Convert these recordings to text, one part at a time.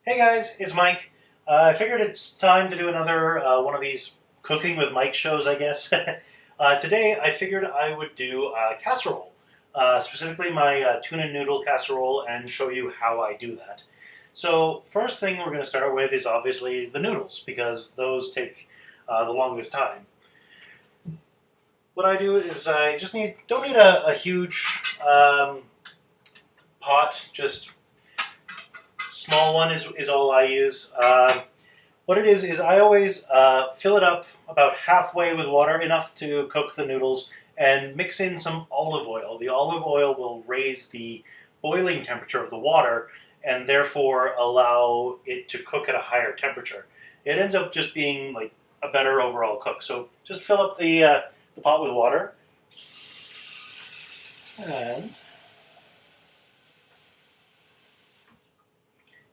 Hey guys, it's Mike. I figured it's time to do another one of these cooking with Mike shows, I guess. Today I figured I would do casserole, specifically my tuna noodle casserole, and show you how I do that. So first thing we're going to start with is obviously the noodles, because those take the longest time. What I do is I just don't need a huge pot, just small one is all I use. What it is I always fill it up about halfway with water, enough to cook the noodles, and mix in some olive oil. The olive oil will raise the boiling temperature of the water and therefore allow it to cook at a higher temperature. It ends up just being like a better overall cook. So just fill up the pot with water. And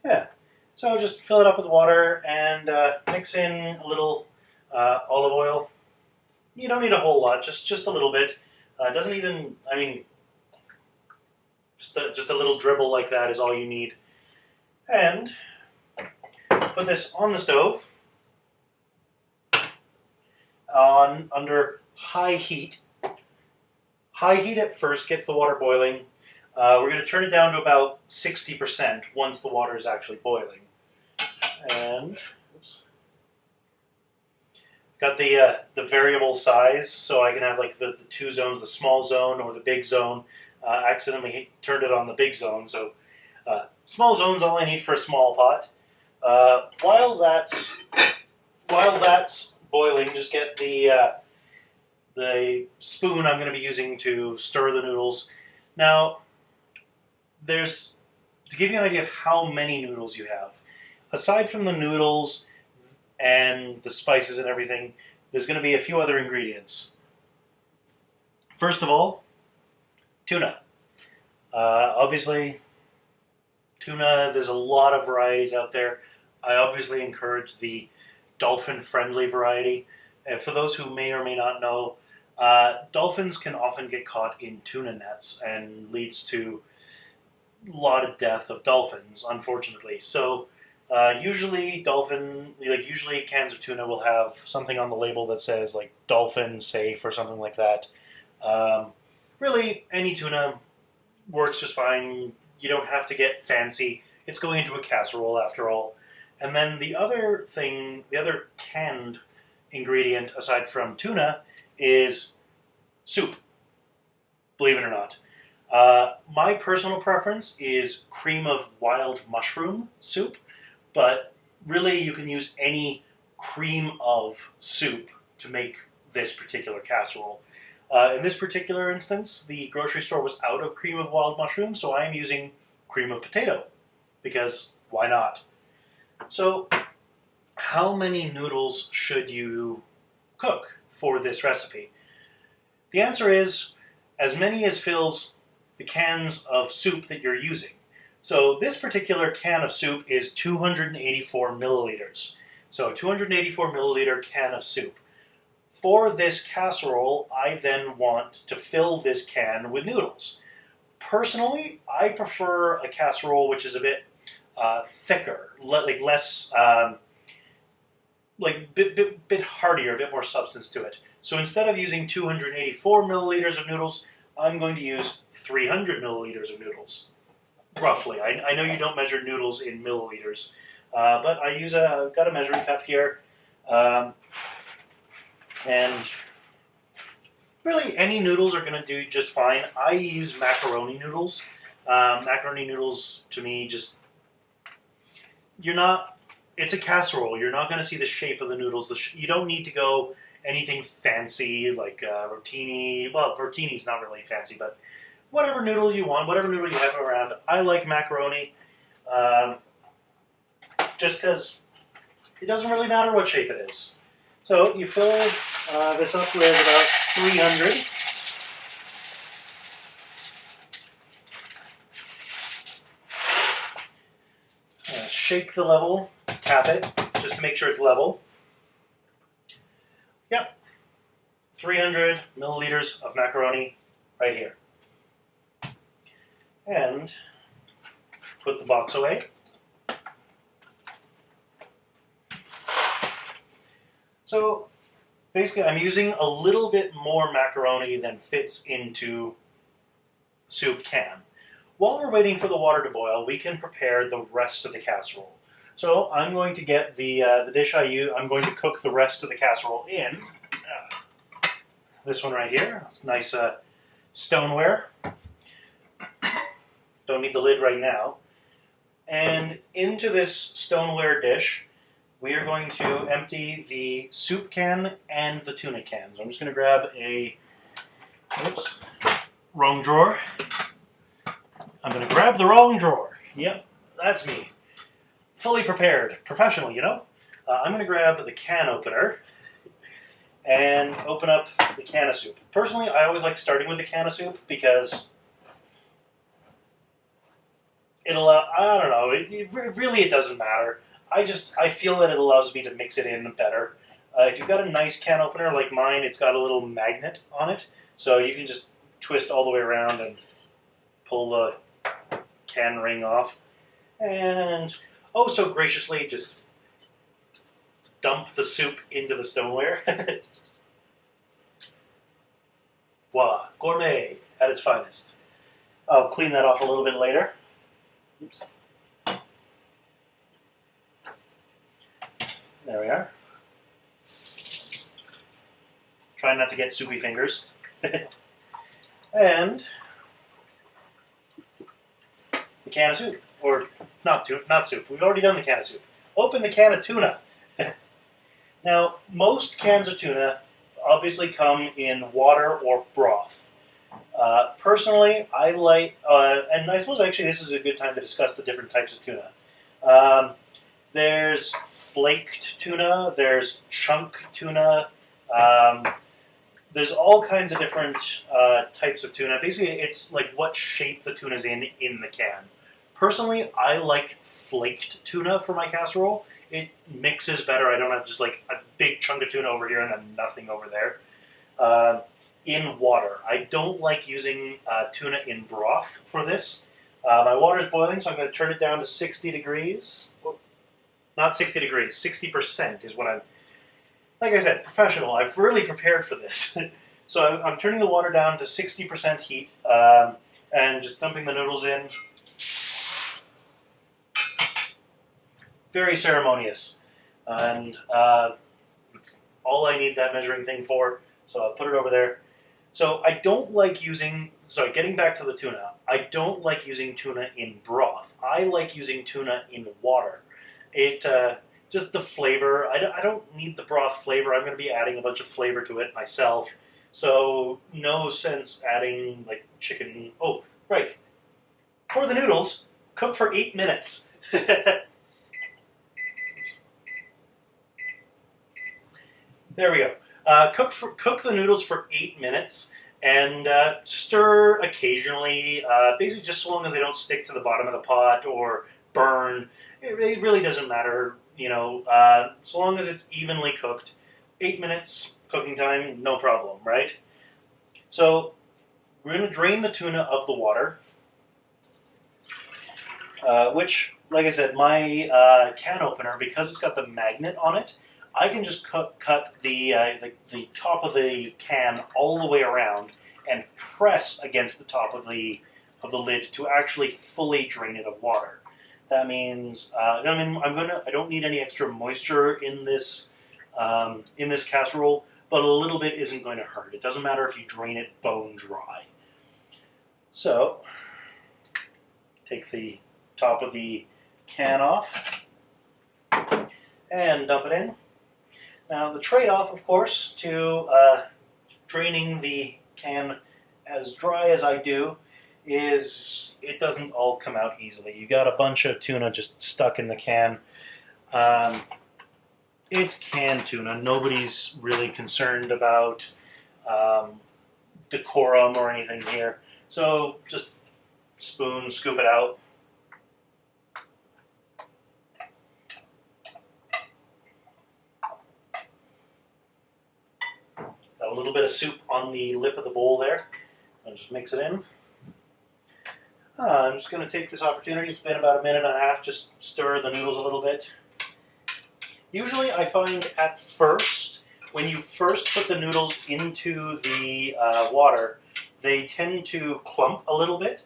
yeah, so just fill it up with water and mix in a little olive oil. You don't need a whole lot, just a little bit. Doesn't even, I mean, just a little dribble like that is all you need. And put this on the stove on under high heat. High heat at first gets the water boiling. We're going to turn it down to about 60% once the water is actually boiling. And oops, got the variable size, so I can have like the two zones, the small zone or the big zone. Accidentally turned it on the big zone, so small zone's all I need for a small pot. While that's boiling, just get the spoon I'm going to be using to stir the noodles. Now, to give you an idea of how many noodles you have, aside from the noodles and the spices and everything, there's going to be a few other ingredients. First of all, tuna. Obviously, tuna, there's a lot of varieties out there. I obviously encourage the dolphin-friendly variety. And for those who may or may not know, dolphins can often get caught in tuna nets and leads to a lot of death of dolphins, unfortunately. So usually cans of tuna will have something on the label that says like dolphin safe or something like that. Really, any tuna works just fine. You don't have to get fancy. It's going into a casserole after all. And then the other canned ingredient aside from tuna is soup, believe it or not. My personal preference is cream of wild mushroom soup, but really you can use any cream of soup to make this particular casserole. In this particular instance, the grocery store was out of cream of wild mushroom, so I am using cream of potato, because why not? So, how many noodles should you cook for this recipe? The answer is as many as fills the cans of soup that you're using. So this particular can of soup is 284 milliliters. So 284 milliliter can of soup. For this casserole, I then want to fill this can with noodles. Personally, I prefer a casserole which is a bit thicker, like less, bit heartier, a bit more substance to it. So instead of using 284 milliliters of noodles, I'm going to use 300 milliliters of noodles, roughly. I know you don't measure noodles in milliliters, but I've got a measuring cup here, and really any noodles are going to do just fine. I use macaroni noodles. Macaroni noodles, to me, it's a casserole. You're not going to see the shape of the noodles. You don't need to go anything fancy like rotini. Well, rotini's not really fancy, but whatever noodle you want, whatever noodle you have around. I like macaroni, just because it doesn't really matter what shape it is. So you fill this up with about 300. Shake the level, tap it, just to make sure it's level. Yep, 300 milliliters of macaroni right here. And put the box away. So basically I'm using a little bit more macaroni than fits into soup can. While we're waiting for the water to boil, we can prepare the rest of the casserole. So I'm going to get the dish I use. I'm going to cook the rest of the casserole in. This one right here. It's nice stoneware. Don't need the lid right now. And into this stoneware dish, we are going to empty the soup can and the tuna can. So I'm just going to grab a, oops, wrong drawer. I'm going to grab the wrong drawer. Yep, that's me. Fully prepared, professional, you know. I'm going to grab the can opener and open up the can of soup. Personally, I always like starting with the can of soup because it'll, I don't know, really it doesn't matter. I feel that it allows me to mix it in better. If you've got a nice can opener like mine, it's got a little magnet on it, so you can just twist all the way around and pull the can ring off. And oh so graciously just dump the soup into the stoneware. Voila, gourmet at its finest. I'll clean that off a little bit later. Oops. There we are. Try not to get soupy fingers. And the can of soup. Or not soup. We've already done the can of soup. Open the can of tuna. Now, most cans of tuna obviously come in water or broth. Personally, I like, and I suppose actually this is a good time to discuss the different types of tuna. There's flaked tuna, there's chunk tuna, there's all kinds of different types of tuna. Basically, it's like what shape the tuna's in the can. Personally, I like flaked tuna for my casserole. It mixes better. I don't have just like a big chunk of tuna over here and then nothing over there. In water. I don't like using tuna in broth for this. My water is boiling, so I'm going to turn it down to 60 degrees. Not 60 degrees, 60% is what I'm... Like I said, professional. I've really prepared for this. So I'm turning the water down to 60% heat and just dumping the noodles in. Very ceremonious. And it's all I need that measuring thing for. So I'll put it over there. So I don't like using... Sorry, getting back to the tuna. I don't like using tuna in broth. I like using tuna in water. It... just the flavor. I don't need the broth flavor. I'm going to be adding a bunch of flavor to it myself. So no sense adding like chicken. Oh, right. For the noodles, cook for 8 minutes. There we go. Cook the noodles for 8 minutes and stir occasionally. Basically, just so long as they don't stick to the bottom of the pot or burn. It really doesn't matter. You know, so long as it's evenly cooked, 8 minutes cooking time, no problem, right? So we're going to drain the tuna of the water, which, like I said, my can opener, because it's got the magnet on it, I can just cut the top of the can all the way around and press against the top of the lid to actually fully drain it of water. That means I don't need any extra moisture in this casserole, but a little bit isn't going to hurt. It doesn't matter if you drain it bone dry. So take the top of the can off and dump it in. Now the trade-off, of course, to draining the can as dry as I do is it doesn't all come out easily. You got a bunch of tuna just stuck in the can. It's canned tuna. Nobody's really concerned about decorum or anything here. So just spoon, scoop it out. Got a little bit of soup on the lip of the bowl there. I'll just mix it in. I'm just going to take this opportunity. It's been about a minute and a half. Just stir the noodles a little bit. Usually I find at first when you first put the noodles into the water, they tend to clump a little bit,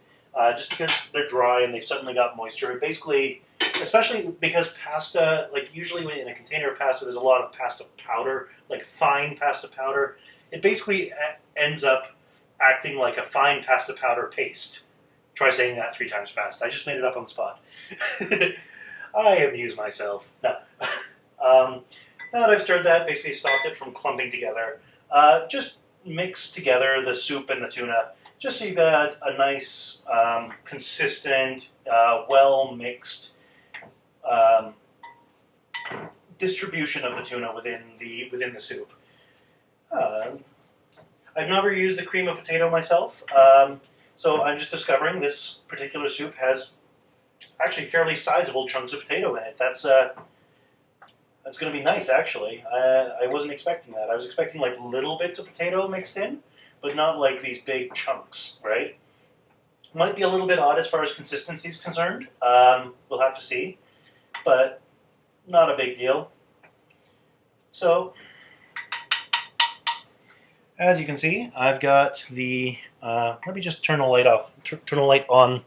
just because they're dry and they've suddenly got moisture. It basically, especially because pasta, like usually in a container of pasta, there's a lot of pasta powder, like fine pasta powder. It basically ends up acting like a fine pasta powder paste. Try saying that 3 times fast. I just made it up on the spot. I amuse myself. No. Now that I've stirred that, basically stopped it from clumping together, just mix together the soup and the tuna, just so you've got a nice, consistent, well-mixed distribution of the tuna within the soup. I've never used the cream of potato myself, so I'm just discovering this particular soup has actually fairly sizable chunks of potato in it. That's going to be nice, actually. I wasn't expecting that. I was expecting like little bits of potato mixed in, but not like these big chunks, right? Might be a little bit odd as far as consistency is concerned. We'll have to see, but not a big deal. So, as you can see, I've got the, let me just turn the light off, turn the light on.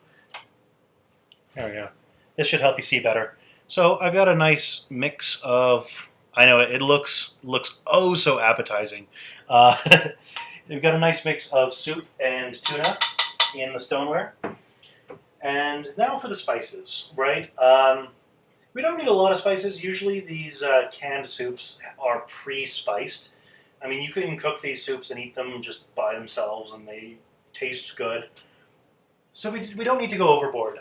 There we go. This should help you see better. So I've got a nice mix of, I know it looks oh so appetizing. We've got a nice mix of soup and tuna in the stoneware. And now for the spices, right? We don't need a lot of spices. Usually these canned soups are pre-spiced. I mean, you can cook these soups and eat them just by themselves and they taste good. So we don't need to go overboard.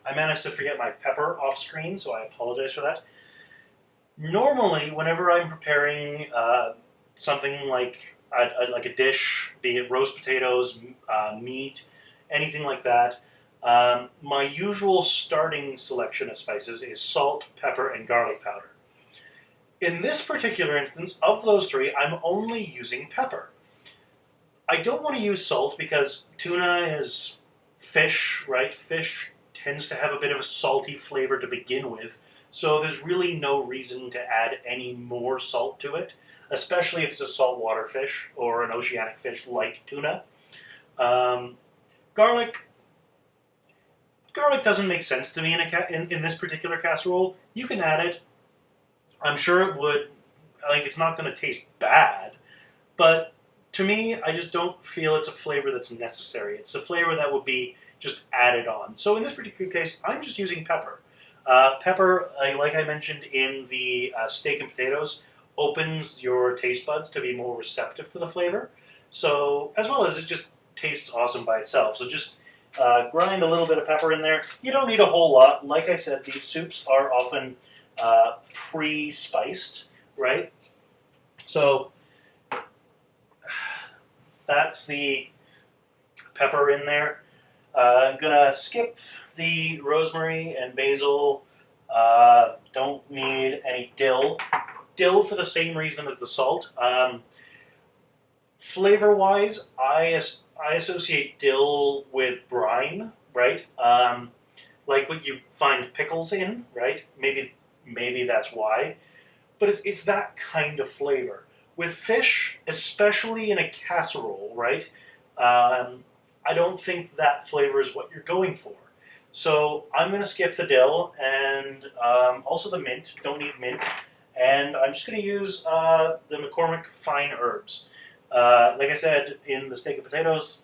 I managed to forget my pepper off screen, so I apologize for that. Normally, whenever I'm preparing something like a dish, be it roast potatoes, meat, anything like that, my usual starting selection of spices is salt, pepper, and garlic powder. In this particular instance, of those 3, I'm only using pepper. I don't want to use salt because tuna is fish, right? Fish tends to have a bit of a salty flavor to begin with, so there's really no reason to add any more salt to it, especially if it's a saltwater fish or an oceanic fish like tuna. Garlic doesn't make sense to me in this particular casserole. You can add it. I'm sure it would, like, it's not going to taste bad, but to me, I just don't feel it's a flavor that's necessary. It's a flavor that would be just added on. So in this particular case, I'm just using pepper. Pepper, like I mentioned in the steak and potatoes, opens your taste buds to be more receptive to the flavor. So, as well as it just tastes awesome by itself. So just grind a little bit of pepper in there. You don't need a whole lot. Like I said, these soups are often pre-spiced, right? So that's the pepper in there. I'm going to skip the rosemary and basil. Don't need any dill. Dill for the same reason as the salt. Flavor-wise, I associate dill with brine, right? Like what you find pickles in, right? Maybe that's why. But it's that kind of flavor. With fish, especially in a casserole, right? I don't think that flavor is what you're going for. So I'm going to skip the dill and also the mint. Don't need mint. And I'm just going to use the McCormick fine herbs. Like I said, in the steak and potatoes,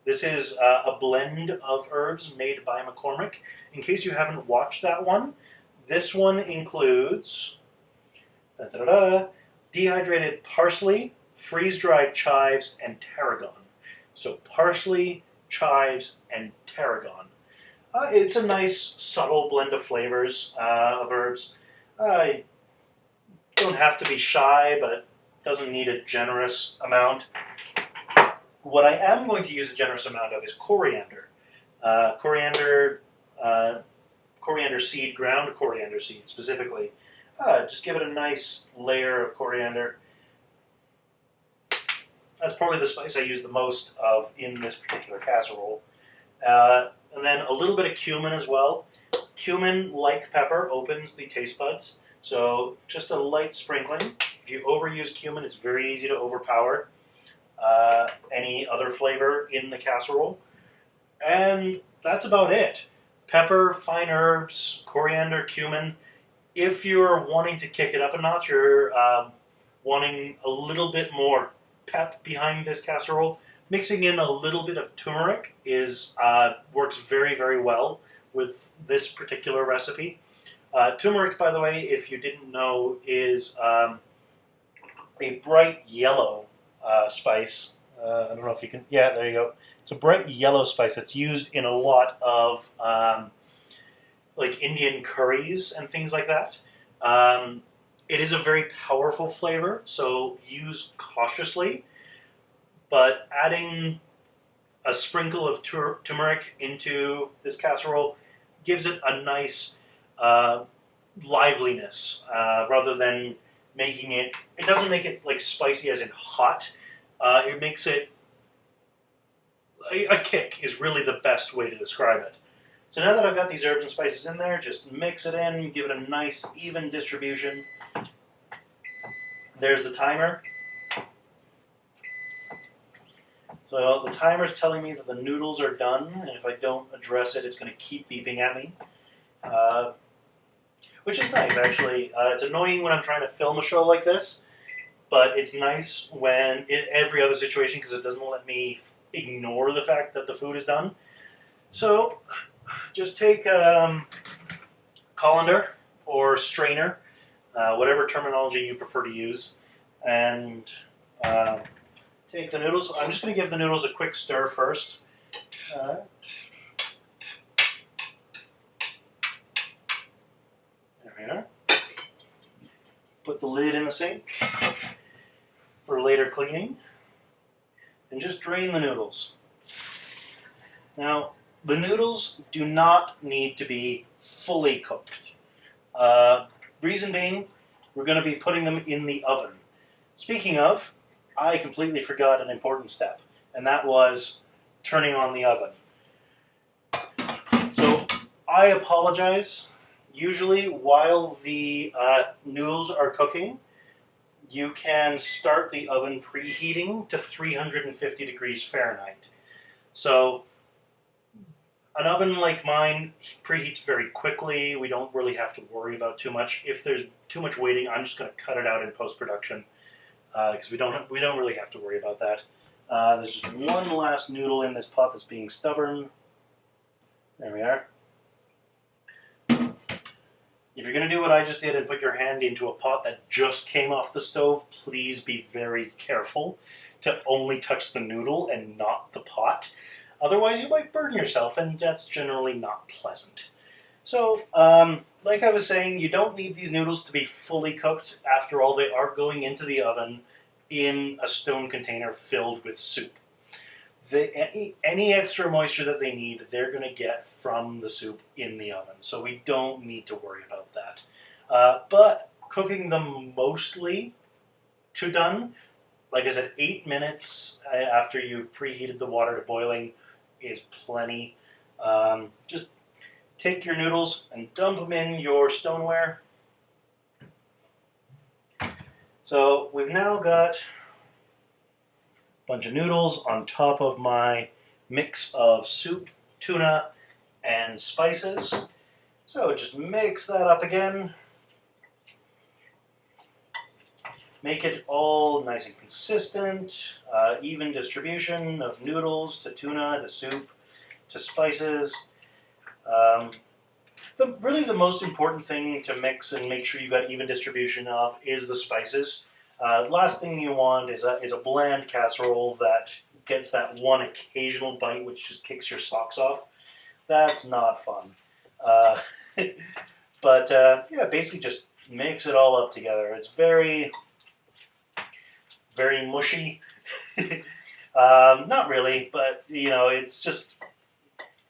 this is a blend of herbs made by McCormick. In case you haven't watched that one, this one includes dehydrated parsley, freeze-dried chives, and tarragon. So parsley, chives, and tarragon. It's a nice, subtle blend of flavors, of herbs. Don't have to be shy, but doesn't need a generous amount. What I am going to use a generous amount of is coriander. Coriander seed, ground coriander seed specifically. Just give it a nice layer of coriander. That's probably the spice I use the most of in this particular casserole. And then a little bit of cumin as well. Cumin, like pepper, opens the taste buds. So just a light sprinkling. If you overuse cumin, it's very easy to overpower any other flavor in the casserole. And that's about it. Pepper, fine herbs, coriander, cumin. If you're wanting to kick it up a notch, you're wanting a little bit more pep behind this casserole, mixing in a little bit of turmeric works very, very well with this particular recipe. Turmeric, by the way, if you didn't know, is a bright yellow spice. I don't know if you can. Yeah, there you go. It's a bright yellow spice that's used in a lot of like Indian curries and things like that. It is a very powerful flavor, so use cautiously. But adding a sprinkle of turmeric into this casserole gives it a nice liveliness rather than making it. It doesn't make it like spicy as in hot. It makes it a kick is really the best way to describe it. So now that I've got these herbs and spices in there, just mix it in, give it a nice even distribution. There's the timer. So the timer's telling me that the noodles are done, and if I don't address it, it's going to keep beeping at me. Which is nice, actually. It's annoying when I'm trying to film a show like this, but it's nice when in every other situation because it doesn't let me ignore the fact that the food is done. So just take colander or strainer, whatever terminology you prefer to use, and take the noodles. I'm just going to give the noodles a quick stir first. There we are. Put the lid in the sink for later cleaning. And just drain the noodles. Now, the noodles do not need to be fully cooked. Reason being, we're going to be putting them in the oven. Speaking of, I completely forgot an important step, and that was turning on the oven. So, I apologize. Usually, while the noodles are cooking, you can start the oven preheating to 350 degrees Fahrenheit. So an oven like mine preheats very quickly. We don't really have to worry about too much. If there's too much waiting, I'm just going to cut it out in post-production because we don't really have to worry about that. There's just one last noodle in this pot that's being stubborn. There we are. If you're going to do what I just did and put your hand into a pot that just came off the stove, please be very careful to only touch the noodle and not the pot. Otherwise, you might burn yourself, and that's generally not pleasant. So, like I was saying, you don't need these noodles to be fully cooked. After all, they are going into the oven in a stone container filled with soup. Any extra moisture that they need, they're going to get from the soup in the oven. So we don't need to worry about that. But cooking them mostly to done, like I said, 8 minutes after you've preheated the water to boiling is plenty. Just take your noodles and dump them in your stoneware. So we've now got bunch of noodles on top of my mix of soup, tuna, and spices. So just mix that up again. Make it all nice and consistent, even distribution of noodles to tuna to soup to spices. Really the most important thing to mix and make sure you've got even distribution of is the spices. Last thing you want is a bland casserole that gets that one occasional bite which just kicks your socks off. That's not fun. But yeah, basically just mix it all up together. It's very, very mushy. Not really, but you know, it's just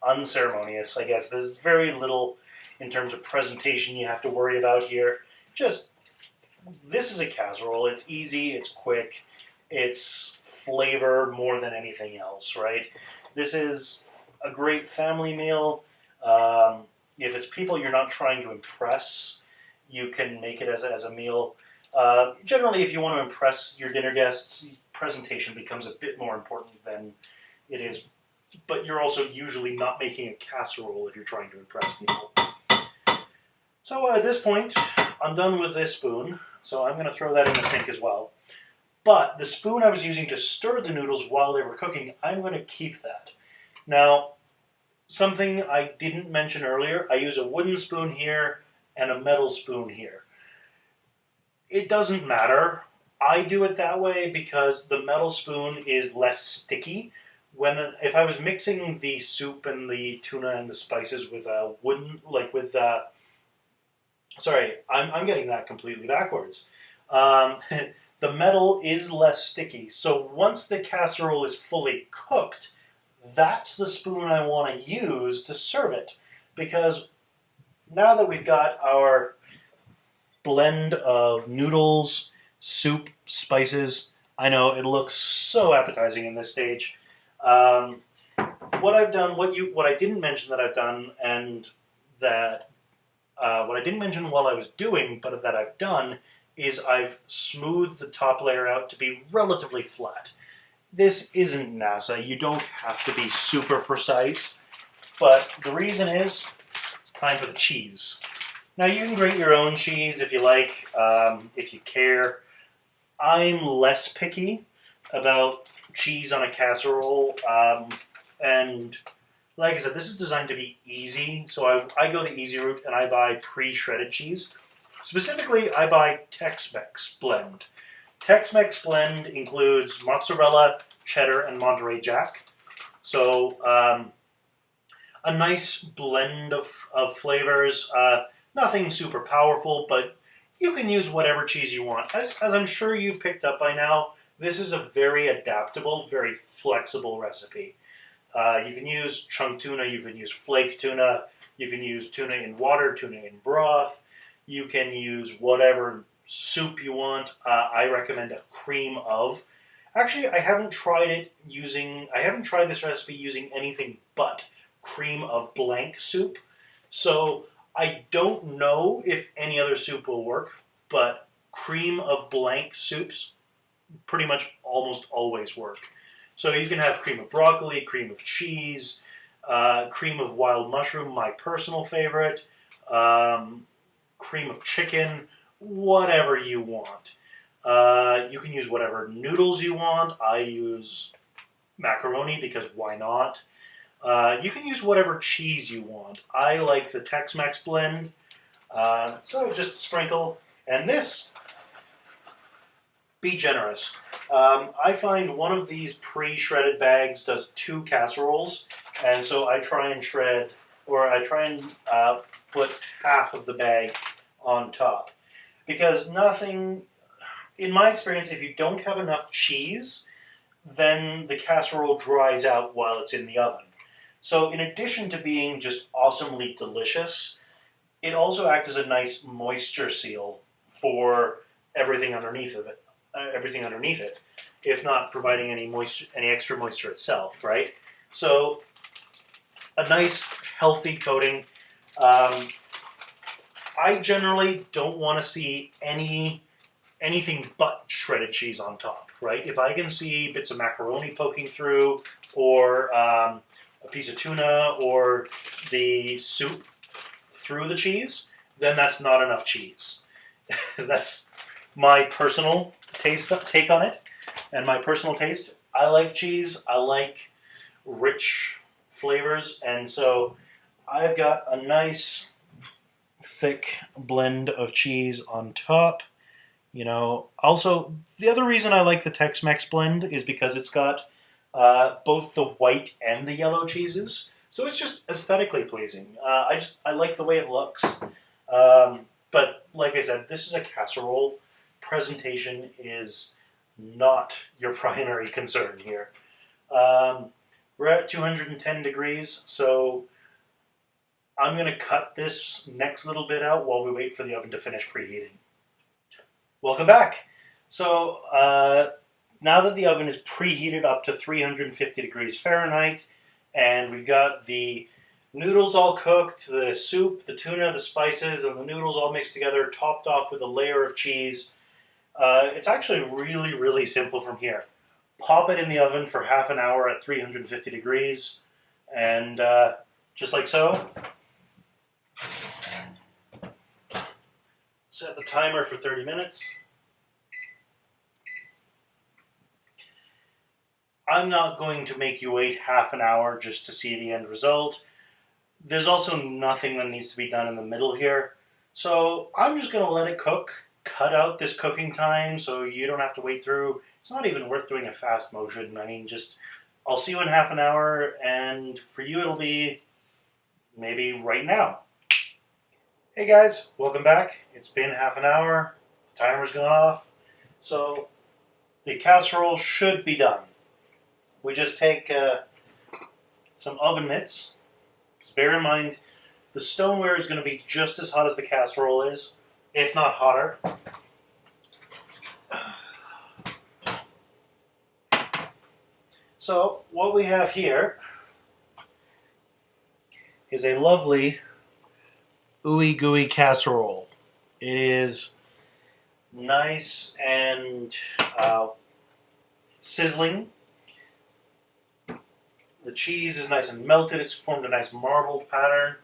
unceremonious, I guess. There's very little in terms of presentation you have to worry about here. Just this is a casserole. It's easy, it's quick, it's flavor more than anything else, right? This is a great family meal. If it's people you're not trying to impress, You can make it as a meal. Generally, if you want to impress your dinner guests, presentation becomes a bit more important than it is. But you're also usually not making a casserole if you're trying to impress people. So at this point, I'm done with this spoon, so I'm going to throw that in the sink as well. But the spoon I was using to stir the noodles while they were cooking, I'm going to keep that. Now, something I didn't mention earlier, I use a wooden spoon here and a metal spoon here. It doesn't matter. I do it that way because the metal spoon is less sticky. If I was mixing the soup and the tuna and the spices with a wooden, sorry, I'm getting that completely backwards. The metal is less sticky. So once the casserole is fully cooked, that's the spoon I want to use to serve it. Because now that we've got our blend of noodles, soup, spices, I know it looks so appetizing in this stage. What I've done, what I didn't mention that I've done, and that what I didn't mention while I was doing, but that I've done, is I've smoothed the top layer out to be relatively flat. This isn't NASA. You don't have to be super precise, but the reason is it's time for the cheese. Now you can grate your own cheese if you like, if you care. I'm less picky about cheese on a casserole, and like I said, this is designed to be easy, so I go the easy route and I buy pre-shredded cheese. Specifically, I buy Tex-Mex blend. Tex-Mex blend includes mozzarella, cheddar, and Monterey Jack. So a nice blend of flavors. Nothing super powerful, but you can use whatever cheese you want. As I'm sure you've picked up by now, this is a very adaptable, very flexible recipe. You can use chunk tuna, you can use flake tuna, you can use tuna in water, tuna in broth, you can use whatever soup you want. I recommend a cream of. Actually, I haven't tried this recipe using anything but cream of blank soup. So I don't know if any other soup will work, but cream of blank soups pretty much almost always work. So you can have cream of broccoli, cream of cheese, cream of wild mushroom, my personal favorite, cream of chicken, whatever you want. You can use whatever noodles you want. I use macaroni because why not? You can use whatever cheese you want. I like the Tex-Mex blend, so just sprinkle. And this, be generous. I find one of these pre-shredded bags does 2 casseroles, and so I try and put half of the bag on top. Because in my experience, if you don't have enough cheese, then the casserole dries out while it's in the oven. So in addition to being just awesomely delicious, it also acts as a nice moisture seal for everything underneath it, if not providing any extra moisture itself, right? So a nice healthy coating. I generally don't want to see anything but shredded cheese on top, right? If I can see bits of macaroni poking through, or a piece of tuna, or the soup through the cheese, then that's not enough cheese. That's my personal take on it, and my personal taste. I like cheese. I like rich flavors, and so I've got a nice thick blend of cheese on top. You know, also the other reason I like the Tex-Mex blend is because it's got both the white and the yellow cheeses, so it's just aesthetically pleasing. I like the way it looks. But like I said, this is a casserole. Presentation is not your primary concern here. We're at 210 degrees, so I'm going to cut this next little bit out while we wait for the oven to finish preheating. Welcome back. So now that the oven is preheated up to 350 degrees Fahrenheit, and we've got the Noodles all cooked, the soup, the tuna, the spices, and the noodles all mixed together, topped off with a layer of cheese. It's actually really, really simple from here. Pop it in the oven for half an hour at 350 degrees, and just like so. Set the timer for 30 minutes. I'm not going to make you wait half an hour just to see the end result. There's also nothing that needs to be done in the middle here. So I'm just going to let it cook, cut out this cooking time so you don't have to wait through. It's not even worth doing a fast motion. I mean, I'll see you in half an hour, and for you it'll be maybe right now. Hey guys, welcome back. It's been half an hour. The timer's gone off. So the casserole should be done. We just take some oven mitts. Just bear in mind, the stoneware is going to be just as hot as the casserole is, if not hotter. So what we have here is a lovely ooey gooey casserole. It is nice and sizzling. The cheese is nice and melted. It's formed a nice marbled pattern.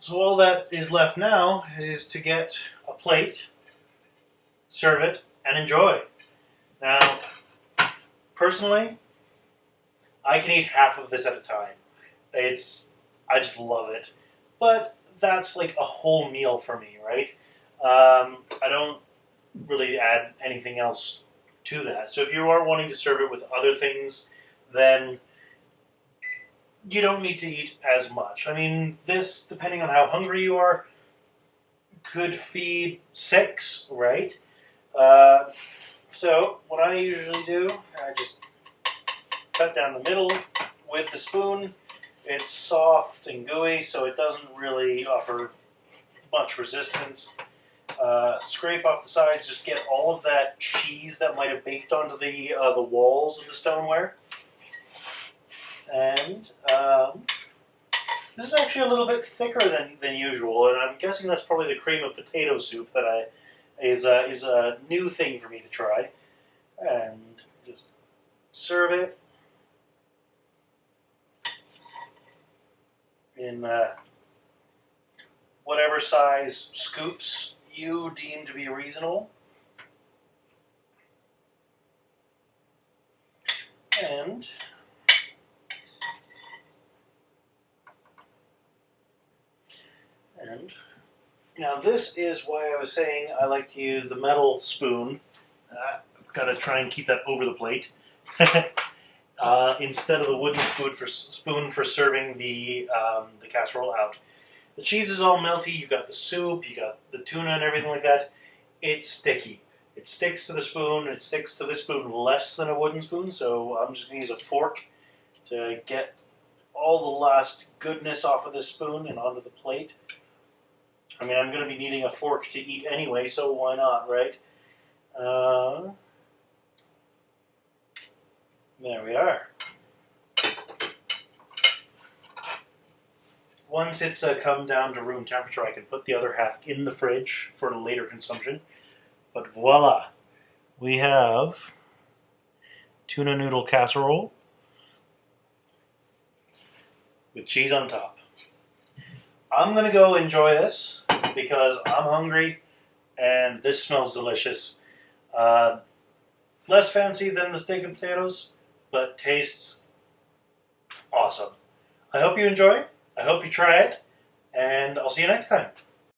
So all that is left now is to get a plate, serve it, and enjoy. Now, personally, I can eat half of this at a time. I just love it. But that's like a whole meal for me, right? I don't really add anything else to that. So if you are wanting to serve it with other things, then you don't need to eat as much. I mean, this, depending on how hungry you are, could feed 6, right? So what I usually do, I just cut down the middle with the spoon. It's soft and gooey, so it doesn't really offer much resistance. Scrape off the sides, just get all of that cheese that might have baked onto the walls of the stoneware. And this is actually a little bit thicker than usual, and I'm guessing that's probably the cream of potato soup that is a new thing for me to try. And just serve it in whatever size scoops you deem to be reasonable. And now this is why I was saying I like to use the metal spoon. Gotta try and keep that over the plate. Instead of the wooden spoon for serving the casserole out. The cheese is all melty, you got the soup, you got the tuna and everything like that. It's sticky. It sticks to the spoon, it sticks to this spoon less than a wooden spoon, so I'm just going to use a fork to get all the last goodness off of this spoon and onto the plate. I mean, I'm going to be needing a fork to eat anyway, so why not, right? There we are. Once it's come down to room temperature, I can put the other half in the fridge for later consumption. But voila, we have tuna noodle casserole with cheese on top. I'm going to go enjoy this because I'm hungry and this smells delicious. Less fancy than the steak and potatoes, but tastes awesome. I hope you enjoy. I hope you try it, and I'll see you next time.